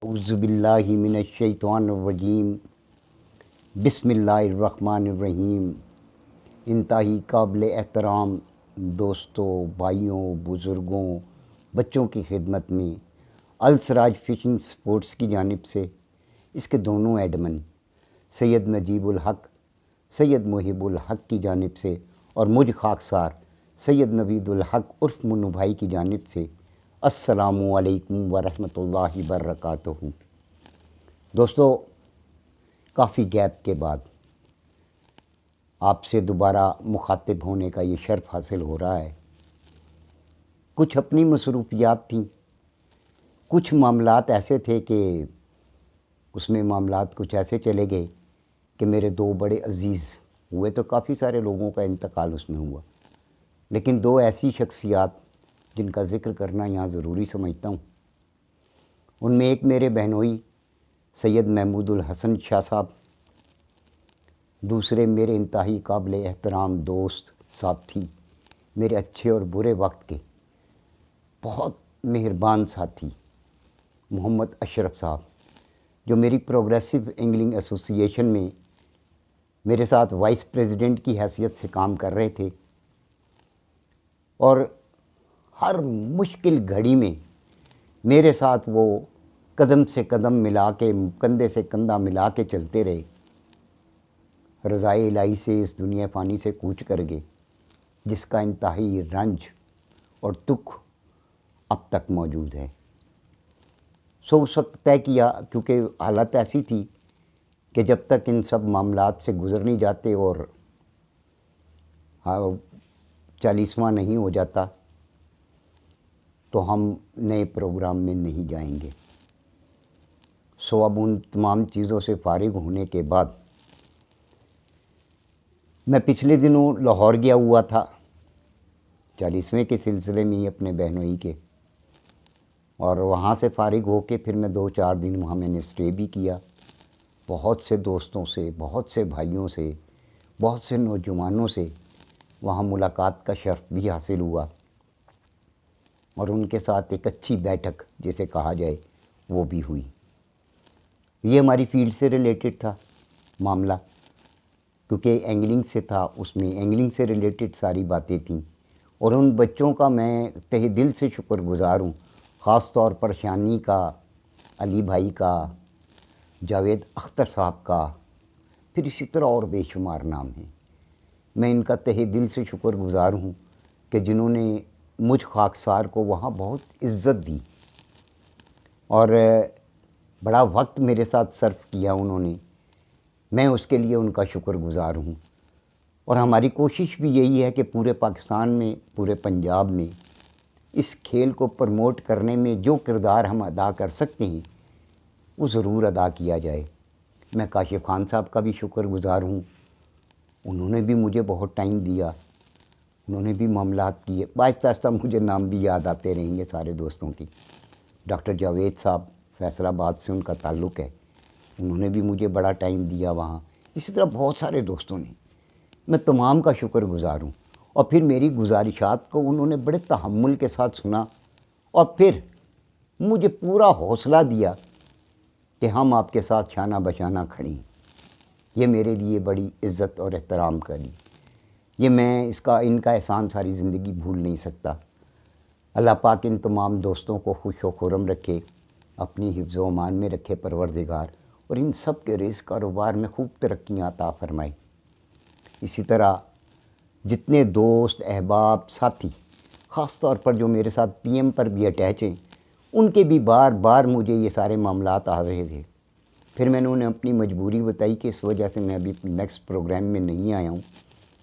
اعوذ باللہ من الشیطان الرجیم بسم اللہ الرحمن الرحیم۔ انتہائی قابل احترام دوستوں، بھائیوں، بزرگوں، بچوں کی خدمت میں السراج فشنگ سپورٹس کی جانب سے اس کے دونوں ایڈمن سید نجیب الحق، سید محب الحق کی جانب سے اور مجھ خاکسار سید نوید الحق عرف منو بھائی کی جانب سے السلام علیکم ورحمۃ اللہ وبرکاتہ۔ دوستو، کافی گیپ کے بعد آپ سے دوبارہ مخاطب ہونے کا یہ شرف حاصل ہو رہا ہے۔ کچھ اپنی مصروفیات تھیں، کچھ معاملات ایسے تھے کہ اس میں معاملات کچھ ایسے چلے گئے کہ میرے دو بڑے عزیز ہوئے، تو کافی سارے لوگوں کا انتقال اس میں ہوا، لیکن دو ایسی شخصیات جن کا ذکر کرنا یہاں ضروری سمجھتا ہوں۔ ان میں ایک میرے بہنوئی سید محمود الحسن شاہ صاحب، دوسرے میرے انتہائی قابل احترام دوست، ساتھی، میرے اچھے اور برے وقت کے بہت مہربان ساتھی محمد اشرف صاحب، جو میری پروگریسو انگلنگ ایسوسی ایشن میں میرے ساتھ وائس پریزیڈنٹ کی حیثیت سے کام کر رہے تھے، اور ہر مشکل گھڑی میں میرے ساتھ وہ قدم سے قدم ملا کے، کندھے سے کندھا ملا کے چلتے رہے، رضائے الہی سے اس دنیا فانی سے کوچ کر گئے، جس کا انتہائی رنج اور دکھ اب تک موجود ہے۔ اس وقت طے کیا، کیونکہ حالت ایسی تھی کہ جب تک ان سب معاملات سے گزر نہیں جاتے اور 40واں نہیں ہو جاتا تو ہم نئے پروگرام میں نہیں جائیں گے۔ اب ان تمام چیزوں سے فارغ ہونے کے بعد میں پچھلے دنوں لاہور گیا ہوا تھا 40ویں کے سلسلے میں ہی اپنے بہنوئی کے، اور وہاں سے فارغ ہو کے پھر میں 2-4 دن وہاں میں نے اسٹے بھی کیا۔ بہت سے دوستوں سے، بہت سے بھائیوں سے، بہت سے نوجوانوں سے وہاں ملاقات کا شرف بھی حاصل ہوا، اور ان کے ساتھ ایک اچھی بیٹھک جسے کہا جائے وہ بھی ہوئی۔ یہ ہماری فیلڈ سے ریلیٹڈ تھا معاملہ، کیونکہ اینگلنگ سے تھا، اس میں اینگلنگ سے ریلیٹڈ ساری باتیں تھیں، اور ان بچوں کا میں تہ دل سے شکر گزار ہوں، خاص طور پر شانی کا، علی بھائی کا، جاوید اختر صاحب کا، پھر اسی طرح اور بے شمار نام ہیں۔ میں ان کا تہ دل سے شکر گزار ہوں کہ جنہوں نے مجھ خاکسار کو وہاں بہت عزت دی اور بڑا وقت میرے ساتھ صرف کیا انہوں نے۔ میں اس کے لیے ان کا شکر گزار ہوں، اور ہماری کوشش بھی یہی ہے کہ پورے پاکستان میں، پورے پنجاب میں اس کھیل کو پروموٹ کرنے میں جو کردار ہم ادا کر سکتے ہیں وہ ضرور ادا کیا جائے۔ میں کاشف خان صاحب کا بھی شکر گزار ہوں، انہوں نے بھی مجھے بہت ٹائم دیا، انہوں نے بھی معاملات کیے، آہستہ آہستہ مجھے نام بھی یاد آتے رہیں گے سارے دوستوں کی۔ ڈاکٹر جاوید صاحب، فیصل آباد سے ان کا تعلق ہے، انہوں نے بھی مجھے بڑا ٹائم دیا وہاں۔ اسی طرح بہت سارے دوستوں نے، میں تمام کا شکر گزار ہوں، اور پھر میری گزارشات کو انہوں نے بڑے تحمل کے ساتھ سنا، اور پھر مجھے پورا حوصلہ دیا کہ ہم آپ کے ساتھ شانہ بشانہ کھڑے ہیں۔ یہ میرے لیے بڑی عزت اور احترام کا لی، یہ میں ان کا احسان ساری زندگی بھول نہیں سکتا۔ اللہ پاک ان تمام دوستوں کو خوش و خرم رکھے، اپنی حفظ و امان میں رکھے پروردگار، اور ان سب کے رزق کاروبار میں خوب ترقیاں عطا فرمائے۔ اسی طرح جتنے دوست، احباب، ساتھی، خاص طور پر جو میرے ساتھ پی ایم پر بھی اٹیچ ہیں، ان کے بھی بار بار مجھے یہ سارے معاملات آ رہے تھے۔ پھر میں نے انہیں اپنی مجبوری بتائی کہ اس وجہ سے میں ابھی نیکسٹ پروگرام میں نہیں آیا ہوں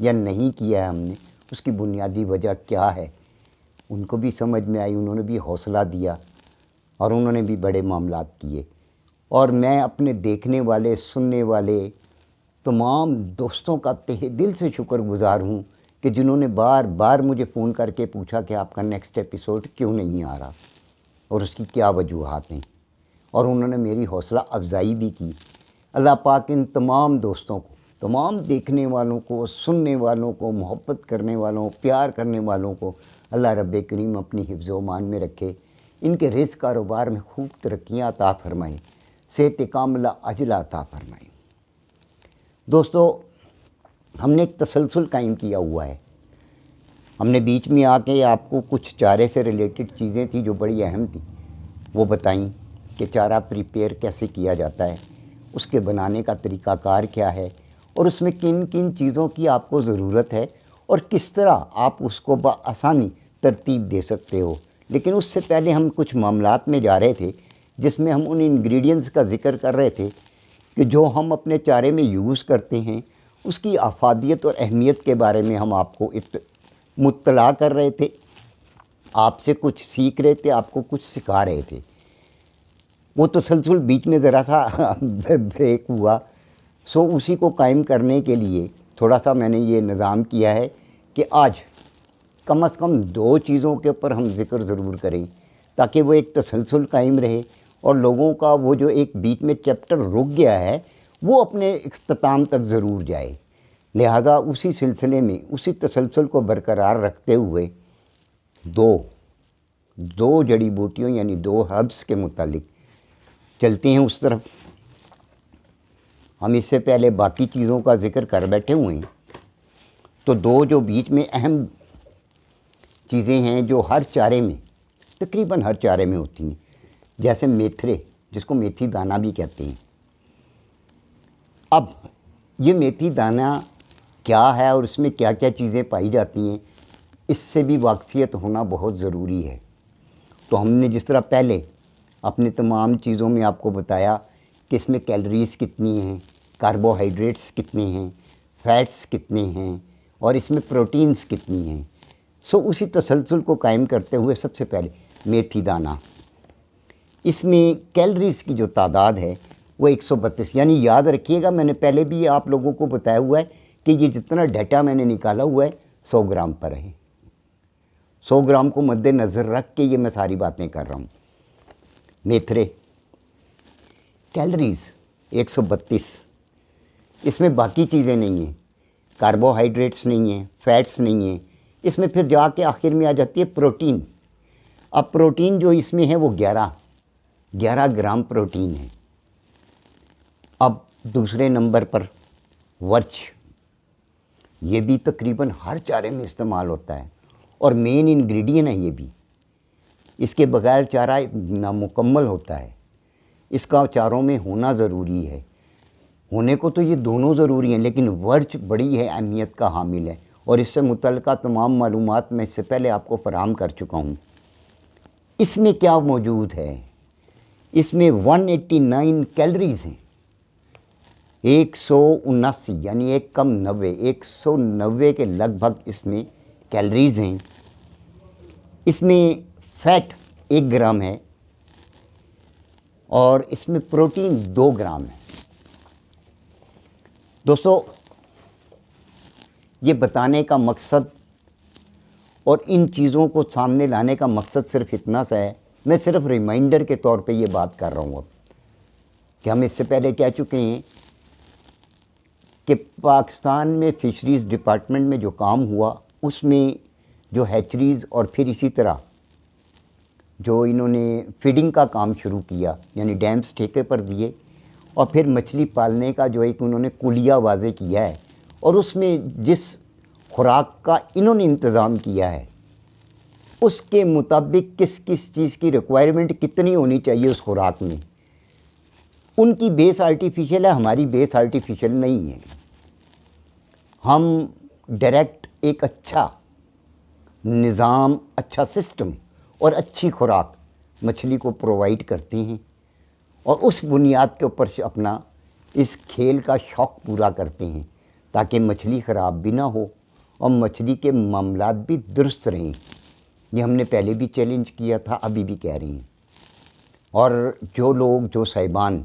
یا نہیں کیا ہے ہم نے، اس کی بنیادی وجہ کیا ہے۔ ان کو بھی سمجھ میں آئی، انہوں نے بھی حوصلہ دیا، اور انہوں نے بھی بڑے معاملات کیے، اور میں اپنے دیکھنے والے، سننے والے تمام دوستوں کا تہ دل سے شکر گزار ہوں کہ جنہوں نے بار بار مجھے فون کر کے پوچھا کہ آپ کا نیکسٹ ایپیسوڈ کیوں نہیں آ رہا اور اس کی کیا وجوہات ہیں، اور انہوں نے میری حوصلہ افزائی بھی کی۔ اللہ پاک ان تمام دوستوں کو، تمام دیکھنے والوں کو، سننے والوں کو، محبت کرنے والوں، پیار کرنے والوں کو اللہ رب کریم اپنی حفظ و امان میں رکھے۔ ان کے رزق کاروبار میں خوب ترقیاں عطا فرمائے، صحت کاملہ عاجلہ عطا فرمائے۔ دوستو، ہم نے ایک تسلسل قائم کیا ہوا ہے۔ ہم نے بیچ میں آ کے آپ کو کچھ چارے سے ریلیٹڈ چیزیں تھیں جو بڑی اہم تھیں، وہ بتائیں کہ چارہ پریپیئر کیسے کیا جاتا ہے، اس کے بنانے کا طریقہ کار کیا ہے، اور اس میں کن کن چیزوں کی آپ کو ضرورت ہے اور کس طرح آپ اس کو بآسانی ترتیب دے سکتے ہو۔ لیکن اس سے پہلے ہم کچھ معاملات میں جا رہے تھے جس میں ہم ان انگریڈینٹس کا ذکر کر رہے تھے کہ جو ہم اپنے چارے میں یوز کرتے ہیں، اس کی افادیت اور اہمیت کے بارے میں ہم آپ کو مطلع کر رہے تھے، آپ سے کچھ سیکھ رہے تھے، آپ کو کچھ سکھا رہے تھے۔ وہ تسلسل بیچ میں ذرا سا بریک ہوا، سو اسی کو قائم کرنے کے لیے تھوڑا سا میں نے یہ نظام کیا ہے کہ آج کم از کم 2 چیزوں کے اوپر ہم ذکر ضرور کریں تاکہ وہ ایک تسلسل قائم رہے اور لوگوں کا وہ جو ایک بیچ میں چیپٹر رک گیا ہے وہ اپنے اختتام تک ضرور جائے۔ لہٰذا اسی سلسلے میں اسی تسلسل کو برقرار رکھتے ہوئے دو جڑی بوٹیوں یعنی 2 ہربس کے متعلق چلتے ہیں اس طرف۔ ہم اس سے پہلے باقی چیزوں کا ذکر کر بیٹھے ہوئے ہیں، تو 2 جو بیچ میں اہم چیزیں ہیں جو ہر چارے میں تقریباً ہر چارے میں ہوتی ہیں، جیسے میتھرے، جس کو میتھی دانہ بھی کہتے ہیں۔ اب یہ میتھی دانہ کیا ہے اور اس میں کیا کیا چیزیں پائی جاتی ہیں، اس سے بھی واقفیت ہونا بہت ضروری ہے۔ تو ہم نے جس طرح پہلے اپنے تمام چیزوں میں آپ کو بتایا کہ اس میں کیلریز کتنی ہیں، کاربوہائیڈریٹس کتنے ہیں، فیٹس کتنے ہیں اور اس میں پروٹینز کتنی ہیں، سو اسی تسلسل کو قائم کرتے ہوئے سب سے پہلے میتھی دانہ، اس میں کیلریز کی جو تعداد ہے وہ 132، یعنی یاد رکھیے گا میں نے پہلے بھی آپ لوگوں کو بتایا ہوا ہے کہ یہ جتنا ڈیٹا میں نے نکالا ہوا ہے 100 گرام پر ہے۔ 100 گرام کو مد نظر رکھ کے یہ میں ساری باتیں کر رہا ہوں۔ میتھرے، کیلریز 132، اس میں باقی چیزیں نہیں ہیں، کاربوہائیڈریٹس نہیں ہیں، فیٹس نہیں ہیں، اس میں پھر جا کے آخر میں آ جاتی ہے پروٹین۔ اب پروٹین جو اس میں ہے وہ 11 گرام پروٹین ہے۔ اب دوسرے نمبر پر ورچ، یہ بھی تقریباً ہر چارے میں استعمال ہوتا ہے اور مین انگریڈین ہے یہ بھی، اس کے بغیر چارہ نامکمل ہوتا ہے، اس کا چاروں میں ہونا ضروری ہے۔ ہونے کو تو یہ دونوں ضروری ہیں لیکن ورچ بڑی ہے اہمیت کا حامل ہے، اور اس سے متعلقہ تمام معلومات میں اس سے پہلے آپ کو فراہم کر چکا ہوں۔ اس میں کیا موجود ہے؟ اس میں 189 کیلریز ہیں، 179 یعنی 1 کم 90، 190 کے لگ بھگ اس میں کیلریز ہیں۔ اس میں فیٹ 1 گرام ہے اور اس میں پروٹین 2 گرام ہے۔ دوستو، یہ بتانے کا مقصد اور ان چیزوں کو سامنے لانے کا مقصد صرف اتنا سا ہے، میں صرف ریمائنڈر کے طور پہ یہ بات کر رہا ہوں اب کہ ہم اس سے پہلے کہہ چکے ہیں کہ پاکستان میں فشریز ڈپارٹمنٹ میں جو کام ہوا اس میں جو ہیچریز اور پھر اسی طرح جو انہوں نے فیڈنگ کا کام شروع کیا، یعنی ڈیمز ٹھیکے پر دیے اور پھر مچھلی پالنے کا جو ایک انہوں نے کلیہ واضح کیا ہے، اور اس میں جس خوراک کا انہوں نے انتظام کیا ہے اس کے مطابق کس کس چیز کی ریکوائرمنٹ کتنی ہونی چاہیے اس خوراک میں، ان کی بیس آرٹیفیشل ہے، ہماری بیس آرٹیفیشل نہیں ہے۔ ہم ڈائریکٹ ایک اچھا نظام، اچھا سسٹم اور اچھی خوراک مچھلی کو پرووائڈ کرتے ہیں اور اس بنیاد کے اوپر اپنا اس کھیل کا شوق پورا کرتے ہیں تاکہ مچھلی خراب بھی نہ ہو اور مچھلی کے معاملات بھی درست رہیں۔ یہ ہم نے پہلے بھی چیلنج کیا تھا، ابھی بھی کہہ رہے ہیں۔ اور جو لوگ، جو صاحبان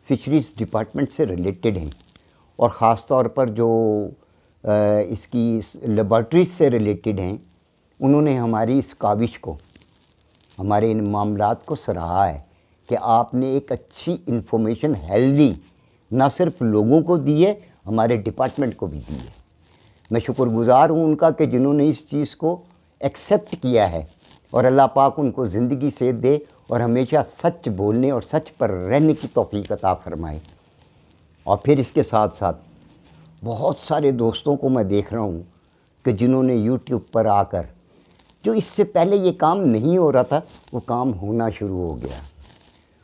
فشریز ڈپارٹمنٹ سے ریلیٹڈ ہیں اور خاص طور پر جو اس کی لیبارٹریز سے ریلیٹڈ ہیں، انہوں نے ہماری اس کاوش کو، ہمارے ان معاملات کو سراہا ہے کہ آپ نے ایک اچھی انفارمیشن ہیلدی نہ صرف لوگوں کو دی ہے، ہمارے ڈپارٹمنٹ کو بھی دی ہے۔ میں شکر گزار ہوں ان کا کہ جنہوں نے اس چیز کو ایکسیپٹ کیا ہے اور اللہ پاک ان کو زندگی سے دے اور ہمیشہ سچ بولنے اور سچ پر رہنے کی توفیق عطا فرمائے۔ اور پھر اس کے ساتھ ساتھ بہت سارے دوستوں کو میں دیکھ رہا ہوں کہ جنہوں نے یوٹیوب پر آ کر، جو اس سے پہلے یہ کام نہیں ہو رہا تھا، وہ کام ہونا شروع ہو گیا۔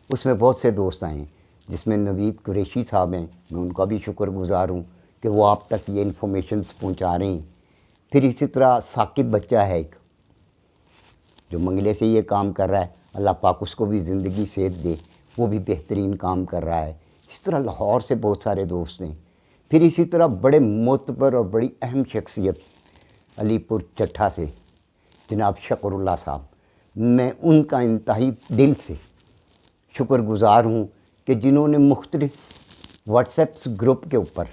اس میں بہت سے دوست آئے ہیں، جس میں نوید قریشی صاحب ہیں، میں ان کا بھی شکر گزار ہوں کہ وہ آپ تک یہ انفارمیشنز پہنچا رہے ہیں۔ پھر اسی طرح ثاقب بچہ ہے ایک، جو منگلے سے یہ کام کر رہا ہے، اللہ پاک اس کو بھی زندگی صحت دے، وہ بھی بہترین کام کر رہا ہے۔ اس طرح لاہور سے بہت سارے دوست ہیں۔ پھر اسی طرح بڑے معتبر اور بڑی اہم شخصیت علی پور چٹھا سے جناب شکر اللہ صاحب، میں ان کا انتہائی دل سے شکر گزار ہوں کہ جنہوں نے مختلف واٹس ایپس گروپ کے اوپر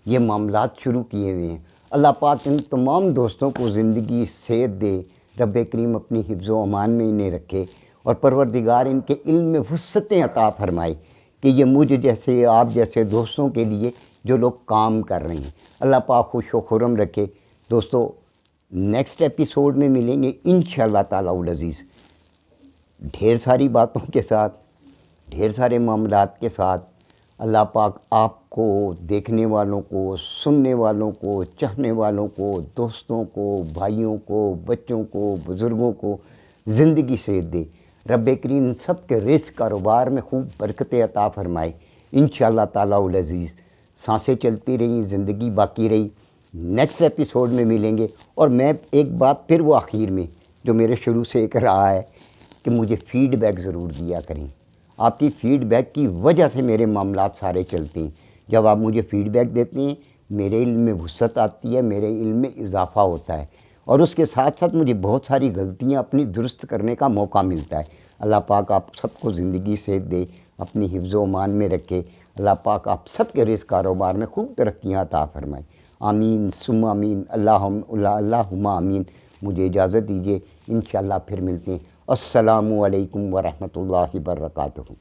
یہ معاملات شروع کیے ہوئے ہیں۔ اللہ پاک ان تمام دوستوں کو زندگی صحت دے، رب کریم اپنی حفظ و امان میں انہیں رکھے، اور پروردگار ان کے علم میں وسعتیں عطا فرمائے کہ یہ مجھ جیسے آپ جیسے دوستوں کے لیے جو لوگ کام کر رہے ہیں، اللہ پاک خوش و خرم رکھے۔ دوستو، نیکسٹ ایپیسوڈ میں ملیں گے انشاءاللہ تعالی العزیز، ڈھیر ساری باتوں کے ساتھ، ڈھیر سارے معاملات کے ساتھ۔ اللہ پاک آپ کو، دیکھنے والوں کو، سننے والوں کو، چاہنے والوں کو، دوستوں کو، بھائیوں کو، بچوں کو، بزرگوں کو زندگی صحت دے۔ رب کریم سب کے رزق کاروبار میں خوب برکتیں عطا فرمائے انشاءاللہ تعالی العزیز۔ سانسیں چلتی رہیں، زندگی باقی رہی۔ نیکسٹ ایپیسوڈ میں ملیں گے۔ اور میں ایک بات پھر وہ آخر میں جو میرے شروع سے ایک رہا ہے کہ مجھے فیڈ بیک ضرور دیا کریں۔ آپ کی فیڈ بیک کی وجہ سے میرے معاملات سارے چلتے ہیں۔ جب آپ مجھے فیڈ بیک دیتے ہیں، میرے علم میں وسعت آتی ہے، میرے علم میں اضافہ ہوتا ہے، اور اس کے ساتھ ساتھ مجھے بہت ساری غلطیاں اپنی درست کرنے کا موقع ملتا ہے۔ اللہ پاک آپ سب کو زندگی صحت دے، اپنی حفظ و امان میں رکھے۔ اللہ پاک آپ سب کے رزق کاروبار میں خوب ترقیاں عطا فرمائے۔ آمین ثم آمین، اللہم آمین۔ مجھے اجازت دیجیے، انشاءاللہ پھر ملتے ہیں۔ السلام علیکم ورحمۃ اللہ وبرکاتہ۔